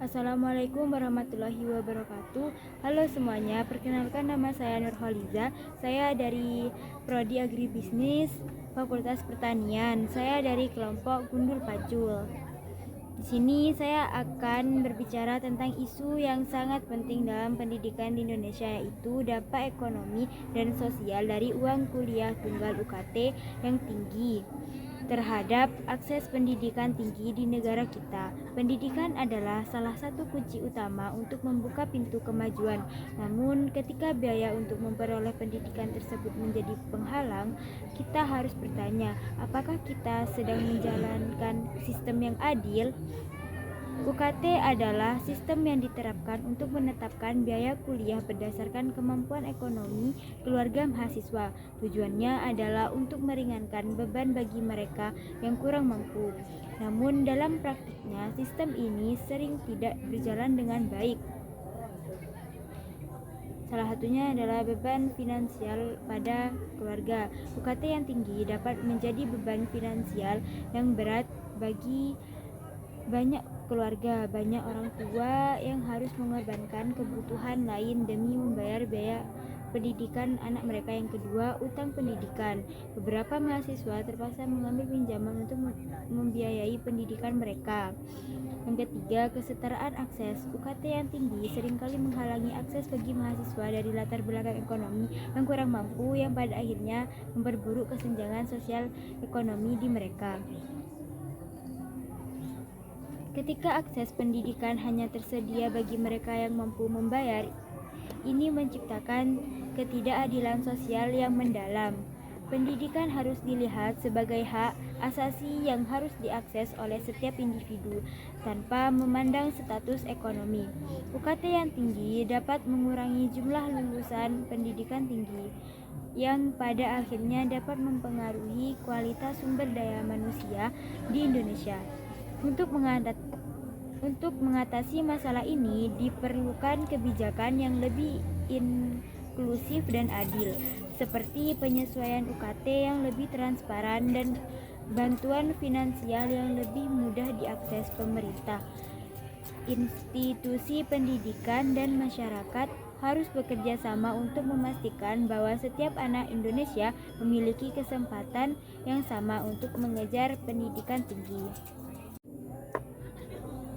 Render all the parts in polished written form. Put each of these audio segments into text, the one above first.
Assalamualaikum warahmatullahi wabarakatuh. Halo semuanya, perkenalkan nama saya Nurholiza. Saya dari Prodi Agribisnis Fakultas Pertanian. Saya dari kelompok Gundul Pacul. Di sini saya akan berbicara tentang isu yang sangat penting dalam pendidikan di Indonesia, yaitu dampak ekonomi dan sosial dari uang kuliah tunggal UKT yang tinggi terhadap akses pendidikan tinggi di negara kita. Pendidikan adalah salah satu kunci utama untuk membuka pintu kemajuan. Namun, ketika biaya untuk memperoleh pendidikan tersebut menjadi penghalang, kita harus bertanya, apakah kita sedang menjalankan sistem yang adil? UKT adalah sistem yang diterapkan untuk menetapkan biaya kuliah berdasarkan kemampuan ekonomi keluarga mahasiswa. Tujuannya adalah untuk meringankan beban bagi mereka yang kurang mampu. Namun dalam praktiknya, sistem ini sering tidak berjalan dengan baik. Salah satunya adalah beban finansial pada keluarga. UKT yang tinggi dapat menjadi beban finansial yang berat bagi banyak keluarga. Banyak orang tua yang harus mengorbankan kebutuhan lain demi membayar biaya pendidikan anak mereka. Yang kedua, utang pendidikan. Beberapa mahasiswa terpaksa mengambil pinjaman untuk membiayai pendidikan mereka. Yang ketiga, kesetaraan akses. UKT yang tinggi seringkali menghalangi akses bagi mahasiswa dari latar belakang ekonomi yang kurang mampu, yang pada akhirnya memperburuk kesenjangan sosial ekonomi di mereka. Ketika akses pendidikan hanya tersedia bagi mereka yang mampu membayar, ini menciptakan ketidakadilan sosial yang mendalam. Pendidikan harus dilihat sebagai hak asasi yang harus diakses oleh setiap individu tanpa memandang status ekonomi. UKT yang tinggi dapat mengurangi jumlah lulusan pendidikan tinggi, yang pada akhirnya dapat mempengaruhi kualitas sumber daya manusia di Indonesia. Untuk mengatasi masalah ini, diperlukan kebijakan yang lebih inklusif dan adil, seperti penyesuaian UKT yang lebih transparan dan bantuan finansial yang lebih mudah diakses pemerintah. Institusi pendidikan dan masyarakat harus bekerja sama untuk memastikan bahwa setiap anak Indonesia memiliki kesempatan yang sama untuk mengejar pendidikan tinggi.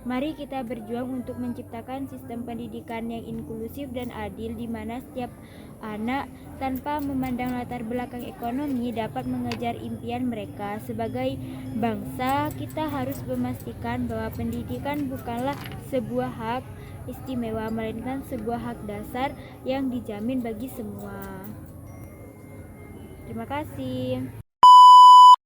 Mari kita berjuang untuk menciptakan sistem pendidikan yang inklusif dan adil, di mana setiap anak tanpa memandang latar belakang ekonomi dapat mengejar impian mereka. Sebagai bangsa, kita harus memastikan bahwa pendidikan bukanlah sebuah hak istimewa, melainkan sebuah hak dasar yang dijamin bagi semua. Terima kasih.